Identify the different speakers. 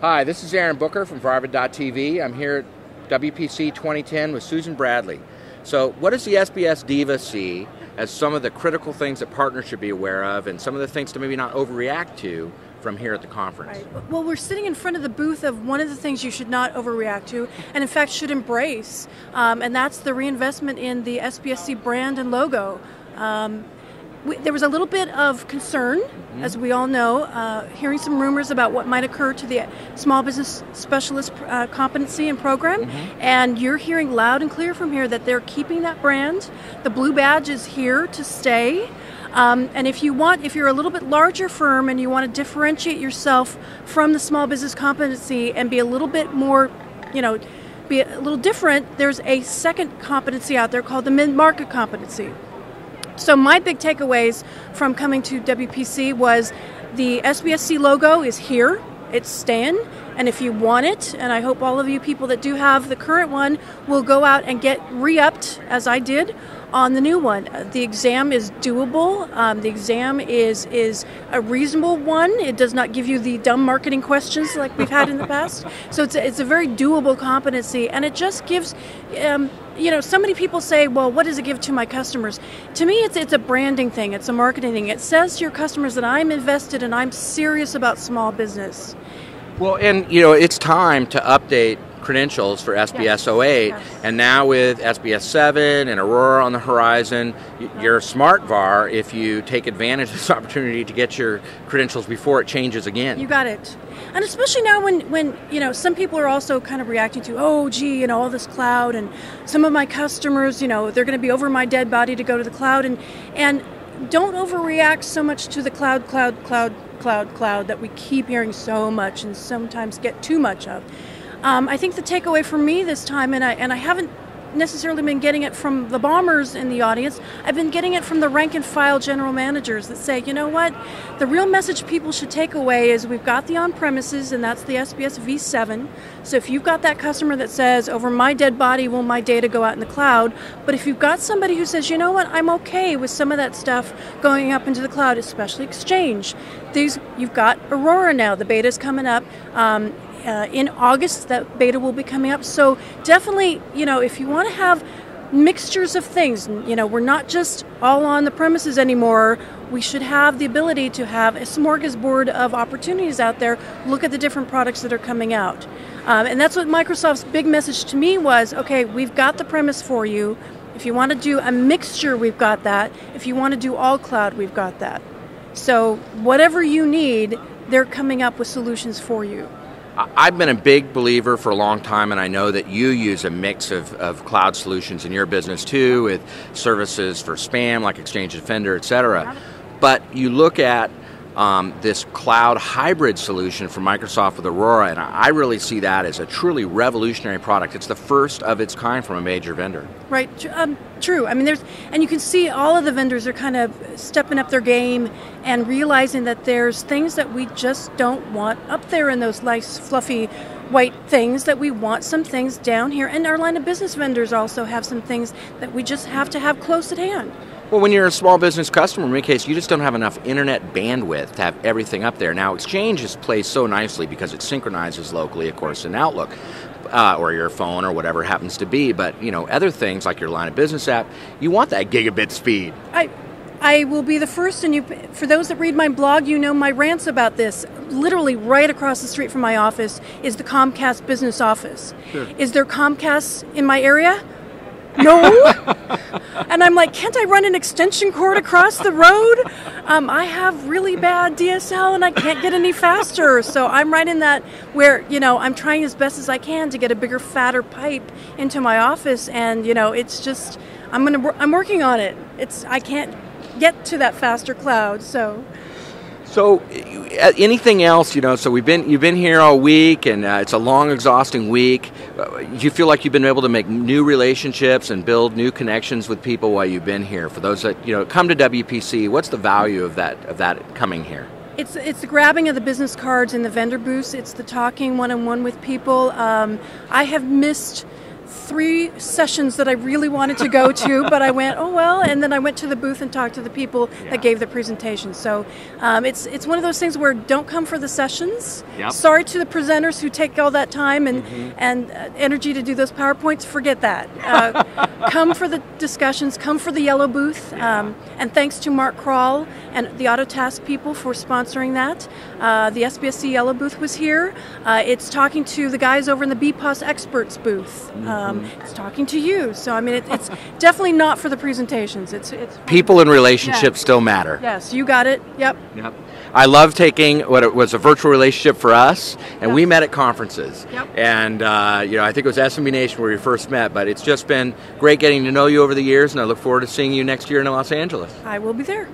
Speaker 1: Hi, this is Aaron Booker from Varvid.tv. I'm here at WPC 2010 with Susan Bradley. So what does the SBS Diva see as some of the critical things that partners should be aware of and some of the things to maybe not overreact to from here at the conference?
Speaker 2: Right. Well, we're sitting in front of the booth of one of the things you should not overreact to and in fact should embrace, and that's the reinvestment in the SBSC brand and logo. There was a little bit of concern, as we all know, hearing some rumors about what might occur to the Small Business Specialist Competency and Program, and you're hearing loud and clear from here that they're keeping that brand. The blue badge is here to stay, and if you're a little bit larger firm and you want to differentiate yourself from the Small Business Competency and be a little bit more, be a little different, there's a second competency out there called the Mid-Market Competency. So my big takeaways from coming to WPC was the SBSC logo is here, it's staying, and if you want it, and I hope all of you people that do have the current one will go out and get re-upped, as I did, on the new one. The exam is doable. The exam is a reasonable one. It does not give you the dumb marketing questions like we've had in the past. So it's a very doable competency, and it just gives, so many people say, well, what does it give to my customers? To me, it's a branding thing. It's a marketing thing. It says to your customers that I'm invested and I'm serious about small business.
Speaker 1: Well, and it's time to update credentials for SBS 08, and now with SBS 7 and Aurora on the horizon, you're a smart VAR if you take advantage of this opportunity to get your credentials before it changes again.
Speaker 2: You got it. And especially now when some people are also kind of reacting to, all this cloud, and some of my customers, they're going to be over my dead body to go to the cloud, and don't overreact so much to the cloud that we keep hearing so much and sometimes get too much of. I think the takeaway for me this time, and I haven't necessarily been getting it from the bombers in the audience, I've been getting it from the rank and file general managers that say, you know what, the real message people should take away is we've got the on-premises, and that's the SBS V7. So if you've got that customer that says, over my dead body will my data go out in the cloud, but if you've got somebody who says, you know what, I'm okay with some of that stuff going up into the cloud, especially Exchange. You've got Aurora now, the beta's coming up. In August, that beta will be coming up. So definitely, if you want to have mixtures of things, we're not just all on the premises anymore. We should have the ability to have a smorgasbord of opportunities out there. Look at the different products that are coming out. And that's what Microsoft's big message to me was, okay, we've got the premise for you. If you want to do a mixture, we've got that. If you want to do all cloud, we've got that. So whatever you need, they're coming up with solutions for you.
Speaker 1: I've been a big believer for a long time, and I know that you use a mix of cloud solutions in your business too, with services for spam like Exchange Defender, etc. But you look at this cloud hybrid solution from Microsoft with Aurora, and I really see that as a truly revolutionary product. It's the first of its kind from a major vendor. Right,
Speaker 2: true. I mean, and you can see all of the vendors are kind of stepping up their game and realizing that there's things that we just don't want up there in those nice, fluffy, white things, that we want some things down here. And our line of business vendors also have some things that we just have to have close at hand.
Speaker 1: Well, when you're a small business customer, in many cases, you just don't have enough internet bandwidth to have everything up there. Now, Exchange is placed so nicely because it synchronizes locally, of course, in Outlook, or your phone or whatever it happens to be. But, other things like your line of business app, you want that gigabit speed.
Speaker 2: I will be the first, and for those that read my blog, my rants about this. Literally right across the street from my office is the Comcast business office. Sure. Is there Comcast in my area? No. And I'm like, can't I run an extension cord across the road? I have really bad DSL and I can't get any faster. So I'm right in that where, I'm trying as best as I can to get a bigger, fatter pipe into my office. And, it's just, I'm working on it. I can't get to that faster cloud.
Speaker 1: So anything else, so you've been here all week, and it's a long, exhausting week. You feel like you've been able to make new relationships and build new connections with people while you've been here. For those that, come to WPC, what's the value of that coming here?
Speaker 2: It's the grabbing of the business cards in the vendor booths. It's the talking one-on-one with people. I have missed 3 sessions that I really wanted to go to, but I went, oh well, and then I went to the booth and talked to the people that gave the presentation. So it's one of those things where don't come for the sessions.
Speaker 1: Yep.
Speaker 2: Sorry to the presenters who take all that time and energy to do those PowerPoints. Forget that. Come for the discussions. Come for the yellow booth. And thanks to Mark Kroll and the Autotask people for sponsoring that. The SBSC yellow booth was here. It's talking to the guys over in the BPOS experts booth. It's talking to you. So I mean, it's definitely not for the presentations. It's
Speaker 1: people and relationships still matter.
Speaker 2: Yes, you got it. Yep.
Speaker 1: I love taking what it was a virtual relationship for us, and we met at conferences. And I think it was SMB Nation where we first met. But it's just been great getting to know you over the years, and I look forward to seeing you next year in Los Angeles.
Speaker 2: I will be there.